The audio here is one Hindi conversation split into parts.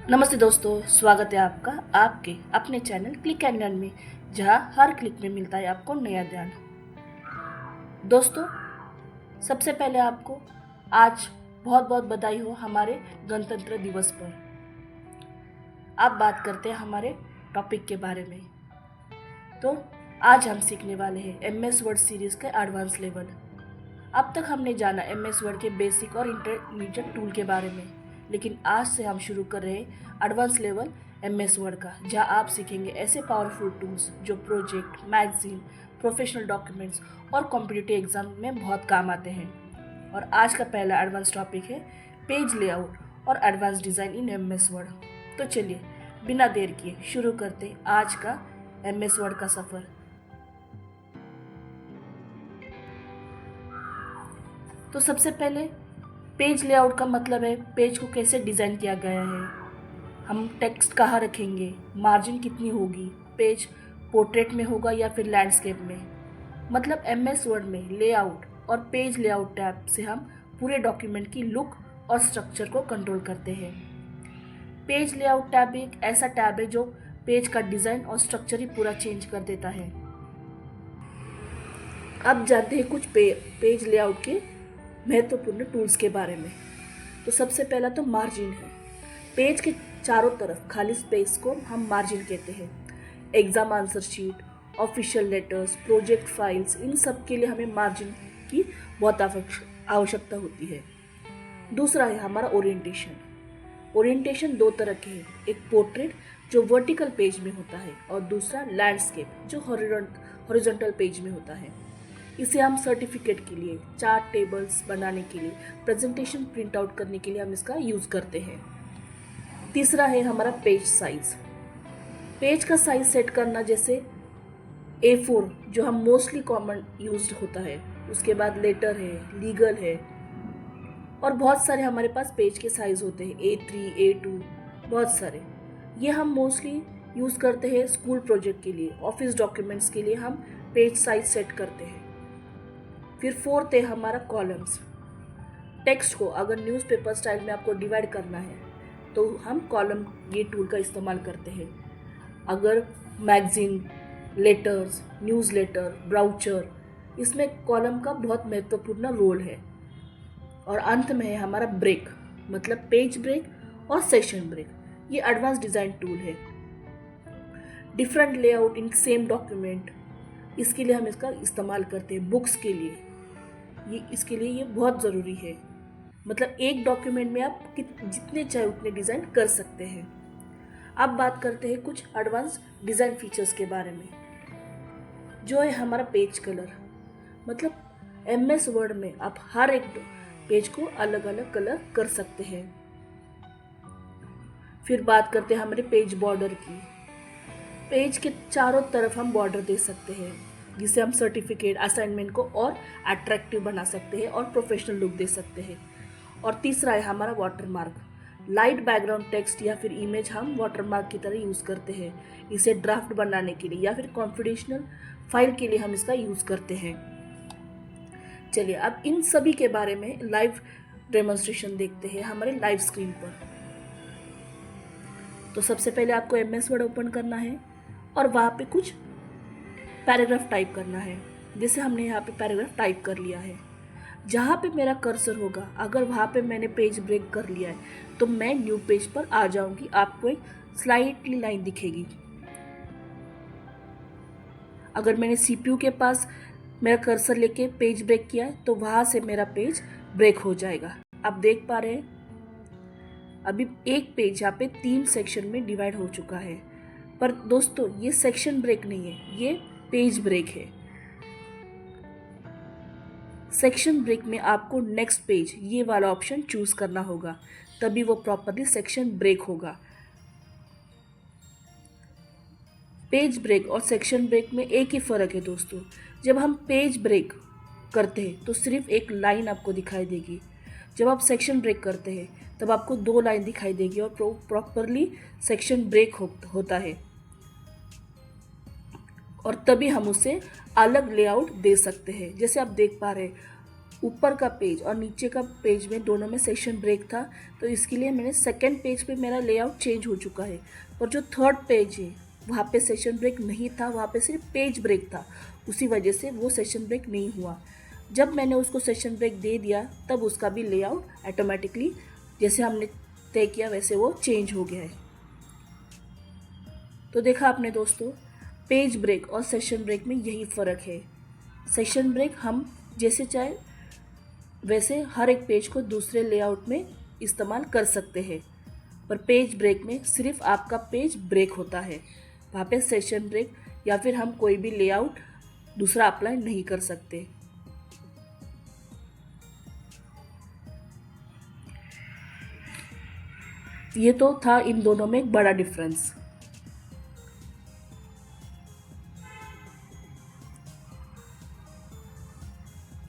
नमस्ते दोस्तों, स्वागत है आपका आपके अपने चैनल क्लिक एंड लर्न में, जहां हर क्लिक में मिलता है आपको नया ज्ञान। दोस्तों, सबसे पहले आपको आज बहुत बहुत बधाई हो हमारे गणतंत्र दिवस पर। अब बात करते हैं हमारे टॉपिक के बारे में। तो आज हम सीखने वाले हैं एमएस वर्ड सीरीज के एडवांस लेवल। अब तक हमने जाना एमएस वर्ड के बेसिक और इंटरमीडिएट टूल के बारे में, लेकिन आज से हम शुरू कर रहे हैं एडवांस लेवल एमएस वर्ड का, जहां आप सीखेंगे ऐसे पावरफुल टूल्स जो प्रोजेक्ट, मैगजीन, प्रोफेशनल डॉक्यूमेंट्स और कॉम्पिटिटिव एग्जाम में बहुत काम आते हैं। और आज का पहला एडवांस टॉपिक है पेज लेआउट और advance design in MS word. तो चलिए बिना देर किए शुरू करते हैं आज का एमएस वर्ड का सफ़र। तो सबसे पहले पेज लेआउट का मतलब है पेज को कैसे डिज़ाइन किया गया है, हम टेक्स्ट कहाँ रखेंगे, मार्जिन कितनी होगी, पेज पोर्ट्रेट में होगा या फिर लैंडस्केप में। मतलब एमएस वर्ड में लेआउट और पेज लेआउट टैब से हम पूरे डॉक्यूमेंट की लुक और स्ट्रक्चर को कंट्रोल करते हैं। पेज लेआउट टैब एक ऐसा टैब है जो पेज का डिज़ाइन और स्ट्रक्चर ही पूरा चेंज कर देता है। अब जानते हैं कुछ पेज लेआउट के महत्वपूर्ण टूल्स के बारे में। तो सबसे पहला तो मार्जिन है। पेज के चारों तरफ खाली स्पेस को हम मार्जिन कहते हैं। Exam answer sheet, official letters, project files, इन सब के लिए हमें मार्जिन की बहुत आवश्यकता होती है। दूसरा है हमारा ओरिएंटेशन। ओरिएंटेशन दो तरह के हैं, एक पोर्ट्रेट जो वर्टिकल पेज में होता है और दूसरा लैंडस्केप जो हॉरिजॉन्टल पेज में होता है। इसे हम सर्टिफिकेट के लिए, चार्ट टेबल्स बनाने के लिए, प्रेजेंटेशन प्रिंट आउट करने के लिए हम इसका यूज़ करते हैं। तीसरा है हमारा पेज साइज। पेज का साइज सेट करना, जैसे A4 जो हम मोस्टली कॉमन यूज्ड होता है, उसके बाद लेटर है, लीगल है, और बहुत सारे हमारे पास पेज के साइज होते हैं, A3, A2, बहुत सारे। ये हम मोस्टली यूज़ करते हैं स्कूल प्रोजेक्ट के लिए, ऑफिस डॉक्यूमेंट्स के लिए हम पेज साइज सेट करते हैं। फिर फोर्थ है हमारा कॉलम्स। टेक्स्ट को अगर न्यूज़पेपर स्टाइल में आपको डिवाइड करना है तो हम कॉलम ये टूल का इस्तेमाल करते हैं। अगर मैगजीन, लेटर्स, न्यूज़लेटर, ब्राउचर, इसमें कॉलम का बहुत महत्वपूर्ण रोल है। और अंत में है हमारा ब्रेक, मतलब पेज ब्रेक और सेक्शन ब्रेक। ये एडवांस डिज़ाइन टूल है। Different layout in same document, इसके लिए हम इसका इस्तेमाल करते हैं। बुक्स के लिए इसके लिए ये बहुत ज़रूरी है। मतलब एक डॉक्यूमेंट में आप जितने चाहे उतने डिज़ाइन कर सकते हैं। अब बात करते हैं कुछ एडवांस डिज़ाइन फीचर्स के बारे में, जो है हमारा पेज कलर। मतलब एमएस वर्ड में आप हर एक पेज को अलग अलग कलर कर सकते हैं। फिर बात करते हैं हमारे पेज बॉर्डर की। पेज के चारों तरफ हम बॉर्डर दे सकते हैं, जिससे हम सर्टिफिकेट, असाइनमेंट को और अट्रैक्टिव बना सकते हैं और प्रोफेशनल लुक दे सकते हैं। और तीसरा है हमारा वाटरमार्क। लाइट बैकग्राउंड टेक्स्ट या फिर इमेज हम वाटरमार्क की तरह यूज़ करते हैं। इसे ड्राफ्ट बनाने के लिए या फिर कॉन्फिडेंशियल फाइल के लिए हम इसका यूज़ करते हैं। चलिए अब इन सभी के बारे में लाइव डेमोन्स्ट्रेशन देखते हैं हमारे लाइव स्क्रीन पर। तो सबसे पहले आपको एमएस वर्ड ओपन करना है और वहाँ पे कुछ पैराग्राफ टाइप करना है। जैसे हमने यहाँ पे पैराग्राफ टाइप कर लिया है, जहाँ पे मेरा कर्सर होगा, अगर वहाँ पे मैंने पेज ब्रेक कर लिया है तो मैं न्यू पेज पर आ जाऊँगी। आपको एक स्लाइटली लाइन दिखेगी। अगर मैंने CPU के पास मेरा कर्सर लेके पेज ब्रेक किया है तो वहाँ से मेरा पेज ब्रेक हो जाएगा। आप देख पा रहे हैं अभी एक पेज यहाँ पे 3 सेक्शन में डिवाइड हो चुका है। पर दोस्तों ये सेक्शन ब्रेक नहीं है, ये पेज ब्रेक है। सेक्शन ब्रेक में आपको नेक्स्ट पेज ये वाला ऑप्शन चूज करना होगा, तभी वो प्रॉपरली सेक्शन ब्रेक होगा। पेज ब्रेक और सेक्शन ब्रेक में एक ही फ़र्क है दोस्तों। जब हम पेज ब्रेक करते हैं तो सिर्फ एक लाइन आपको दिखाई देगी। जब आप सेक्शन ब्रेक करते हैं तब आपको 2 लाइन दिखाई देगी और प्रॉपरली सेक्शन ब्रेक होता है, और तभी हम उसे अलग लेआउट दे सकते हैं। जैसे आप देख पा रहे हैं ऊपर का पेज और नीचे का पेज में दोनों में सेशन ब्रेक था, तो इसके लिए मैंने सेकंड पेज पे मेरा लेआउट चेंज हो चुका है। और जो थर्ड पेज है वहाँ पे सेशन ब्रेक नहीं था, वहाँ पे सिर्फ पेज ब्रेक था, उसी वजह से वो सेशन ब्रेक नहीं हुआ। जब मैंने उसको सेशन ब्रेक दे दिया तब उसका भी लेआउट ऑटोमेटिकली जैसे हमने तय किया वैसे वो चेंज हो गया है। तो देखा आपने दोस्तों, पेज ब्रेक और सेशन ब्रेक में यही फ़र्क है। सेशन ब्रेक हम जैसे चाहे वैसे हर एक पेज को दूसरे लेआउट में इस्तेमाल कर सकते हैं, पर पेज ब्रेक में सिर्फ आपका पेज ब्रेक होता है, वहाँ पे सेशन ब्रेक या फिर हम कोई भी लेआउट दूसरा अप्लाई नहीं कर सकते। ये तो था इन दोनों में एक बड़ा डिफरेंस।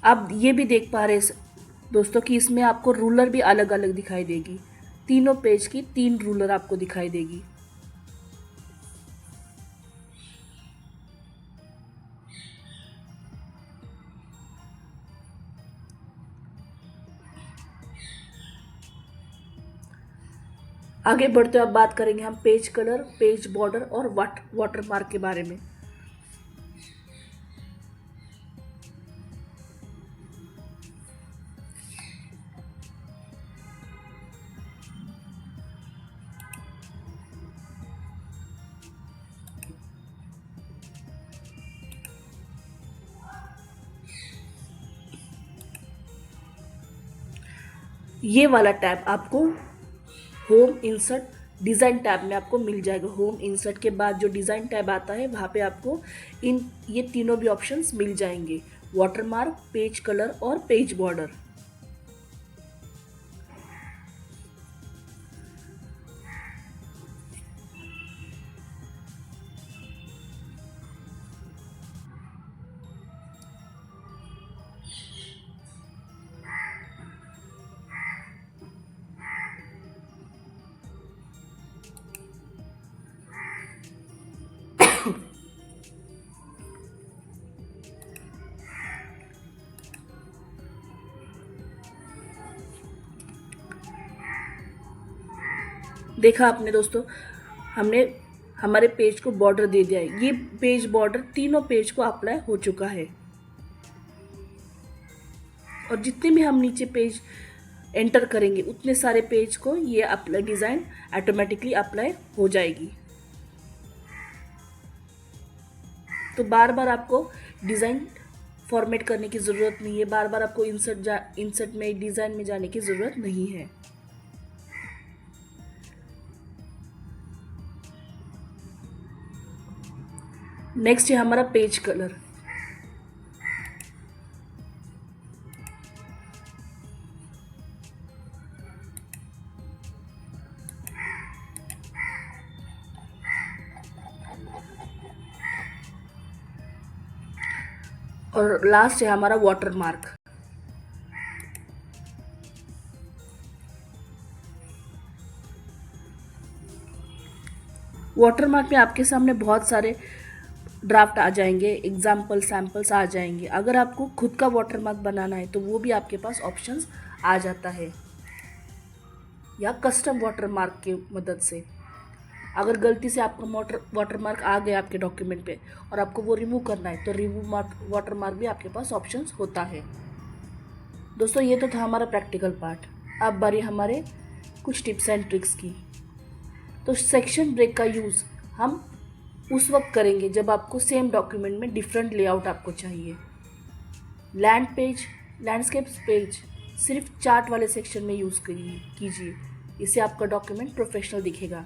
आप ये भी देख पा रहे दोस्तों कि इसमें आपको रूलर भी अलग अलग दिखाई देगी, तीनों पेज की 3 रूलर आपको दिखाई देगी। आगे बढ़ते हुए अब बात करेंगे हम पेज कलर, पेज बॉर्डर और वाटरमार्क के बारे में। ये वाला टैब आपको होम इंसर्ट डिज़ाइन टैब में आपको मिल जाएगा। होम इंसर्ट के बाद जो डिज़ाइन टैब आता है वहाँ पे आपको ये तीनों भी ऑप्शंस मिल जाएंगे, वाटरमार्क, पेज कलर और पेज बॉर्डर। देखा आपने दोस्तों, हमने हमारे पेज को बॉर्डर दे दिया है। ये पेज बॉर्डर तीनों पेज को अप्लाई हो चुका है और जितने भी हम नीचे पेज एंटर करेंगे उतने सारे पेज को ये अप्लाई डिज़ाइन ऑटोमेटिकली अप्लाई हो जाएगी। तो बार बार आपको डिज़ाइन फॉर्मेट करने की ज़रूरत नहीं है, बार बार आपको इंसर्ट में डिज़ाइन में जाने की ज़रूरत नहीं है। नेक्स्ट है हमारा पेज कलर। और लास्ट है हमारा वाटरमार्क। वाटरमार्क में आपके सामने बहुत सारे ड्राफ्ट आ जाएंगे, एग्जाम्पल सैम्पल्स आ जाएंगे। अगर आपको खुद का वाटरमार्क बनाना है तो वो भी आपके पास ऑप्शंस आ जाता है, या कस्टम वाटरमार्क की मदद से। अगर गलती से आपका वाटरमार्क आ गया आपके डॉक्यूमेंट पे और आपको वो रिमूव करना है तो रिमूव वाटरमार्क भी आपके पास ऑप्शंस होता है। दोस्तों ये तो था हमारा प्रैक्टिकल पार्ट। अब बारी हमारे कुछ टिप्स एंड ट्रिक्स की। तो सेक्शन ब्रेक का यूज़ हम उस वक्त करेंगे जब आपको सेम डॉक्यूमेंट में डिफरेंट लेआउट आपको चाहिए। लैंडस्केप पेज सिर्फ चार्ट वाले सेक्शन में यूज़ कीजिए, इससे आपका डॉक्यूमेंट प्रोफेशनल दिखेगा।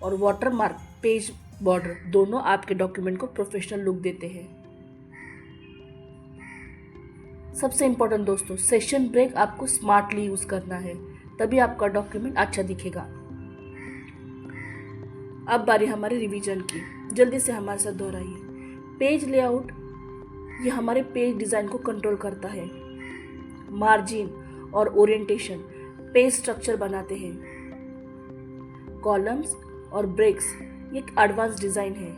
और वाटरमार्क, पेज बॉर्डर दोनों आपके डॉक्यूमेंट को प्रोफेशनल लुक देते हैं। सबसे इम्पोर्टेंट दोस्तों, सेशन ब्रेक आपको स्मार्टली यूज़ करना है, तभी आपका डॉक्यूमेंट अच्छा दिखेगा। अब बारी हमारे रिवीजन की, जल्दी से हमारे साथ दोहराइए। पेज लेआउट ये हमारे पेज डिज़ाइन को कंट्रोल करता है। मार्जिन और ओरिएंटेशन पेज स्ट्रक्चर बनाते हैं। कॉलम्स और ब्रेक्स ये एक एडवांस डिज़ाइन है।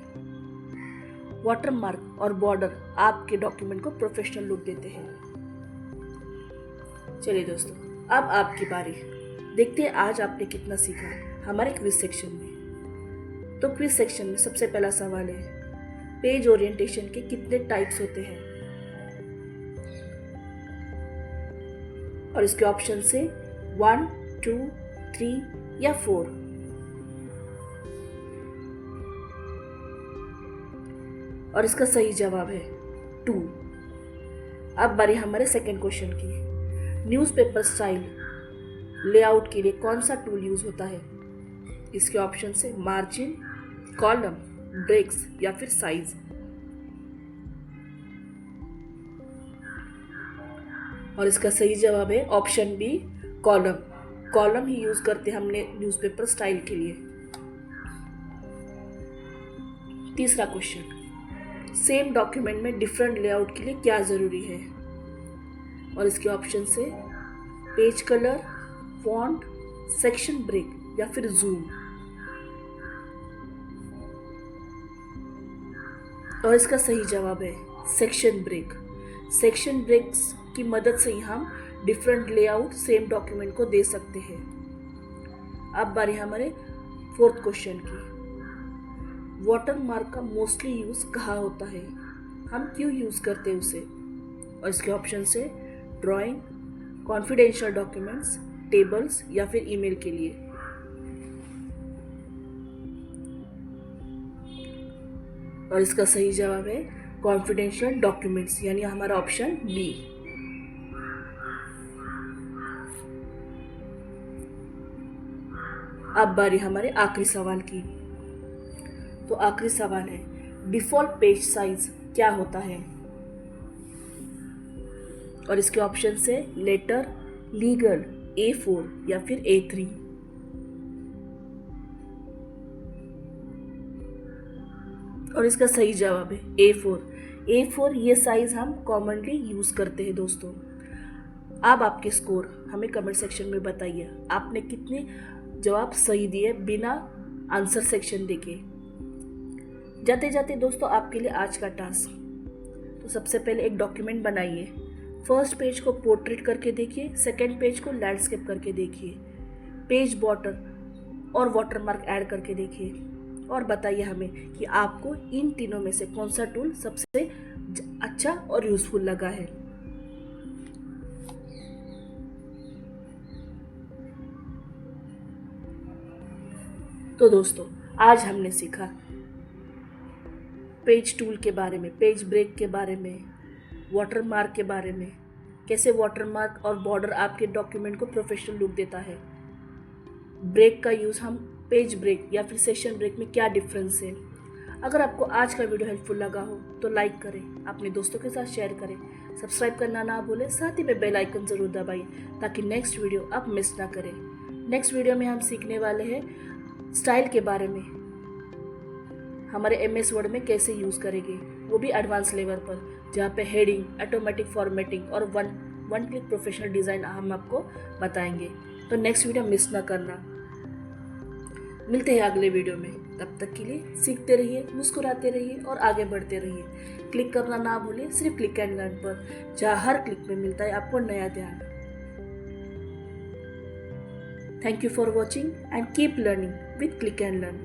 वाटरमार्क और बॉर्डर आपके डॉक्यूमेंट को प्रोफेशनल लुक देते हैं। चलिए दोस्तों, अब आपकी बारी। देखते हैं आज आपने कितना सीखा हमारे क्विज सेक्शन में। तो क्विज सेक्शन में सबसे पहला सवाल है, पेज ओरिएंटेशन के कितने टाइप्स होते हैं? और इसके ऑप्शन से 1, 2, 3 या 4। और इसका सही जवाब है 2। अब बारी हमारे सेकेंड क्वेश्चन की। न्यूज़पेपर स्टाइल लेआउट के लिए कौन सा टूल यूज होता है? इसके ऑप्शन से मार्जिन, कॉलम, ब्रेक्स या फिर साइज। और इसका सही जवाब है ऑप्शन बी, कॉलम। कॉलम ही यूज करते हैं हमने न्यूज़पेपर स्टाइल के लिए। तीसरा क्वेश्चन, सेम डॉक्यूमेंट में डिफरेंट लेआउट के लिए क्या जरूरी है? और इसके ऑप्शन से page colour, font, section break या फिर जूम। और इसका सही जवाब है सेक्शन ब्रेक। सेक्शन ब्रेक्स की मदद से ही हम डिफरेंट लेआउट सेम डॉक्यूमेंट को दे सकते हैं। अब बारी हमारे फोर्थ क्वेश्चन की। वाटरमार्क का मोस्टली यूज कहाँ होता है? हम क्यों यूज करते हैं उसे? और इसके ऑप्शन से ड्राइंग, कॉन्फिडेंशियल डॉक्यूमेंट्स, टेबल्स या फिर ईमेल के लिए। और इसका सही जवाब है कॉन्फिडेंशियल डॉक्यूमेंट्स, यानी हमारा ऑप्शन बी। अब बारी हमारे आखिरी सवाल की। तो आखिरी सवाल है, डिफॉल्ट पेज साइज क्या होता है? और इसके ऑप्शन से लेटर, लीगल, A4 या फिर A3। और इसका सही जवाब है A4। A4 ये साइज हम कॉमनली यूज करते हैं दोस्तों। अब आपके स्कोर हमें कमेंट सेक्शन में बताइए, आपने कितने जवाब सही दिए बिना आंसर सेक्शन देखे। जाते जाते दोस्तों आपके लिए आज का टास्क, तो सबसे पहले एक डॉक्यूमेंट बनाइए। फर्स्ट पेज को पोर्ट्रेट करके देखिए, सेकंड पेज को लैंडस्केप करके देखिए, पेज बॉर्डर और वाटरमार्क ऐड करके देखिए और बताइए हमें कि आपको इन तीनों में से कौन सा टूल सबसे अच्छा और यूजफुल लगा है। तो दोस्तों आज हमने सीखा पेज टूल के बारे में, पेज ब्रेक के बारे में, वाटरमार्क के बारे में, कैसे वाटरमार्क और बॉर्डर आपके डॉक्यूमेंट को प्रोफेशनल लुक देता है, ब्रेक का यूज़ हम पेज ब्रेक या फिर सेशन ब्रेक में क्या डिफरेंस है। अगर आपको आज का वीडियो हेल्पफुल लगा हो तो लाइक करें, अपने दोस्तों के साथ शेयर करें, सब्सक्राइब करना ना भूलें, साथ ही में बेल आइकन ज़रूर दबाइए ताकि नेक्स्ट वीडियो आप मिस ना करें। नेक्स्ट वीडियो में हम सीखने वाले हैं स्टाइल के बारे में, हमारे MS वर्ड में कैसे यूज़ करेंगे, वो भी एडवांस लेवल पर, जहाँ पे हेडिंग, ऑटोमेटिक फॉर्मेटिंग और वन क्लिक प्रोफेशनल डिज़ाइन हम आपको बताएंगे। तो नेक्स्ट वीडियो मिस ना करना। मिलते हैं अगले वीडियो में, तब तक के लिए सीखते रहिए, मुस्कुराते रहिए और आगे बढ़ते रहिए। क्लिक करना ना भूलिए सिर्फ क्लिक एंड लर्न पर, जहाँ हर क्लिक में मिलता है आपको नया ध्यान। Thank you for watching and keep learning with click and learn.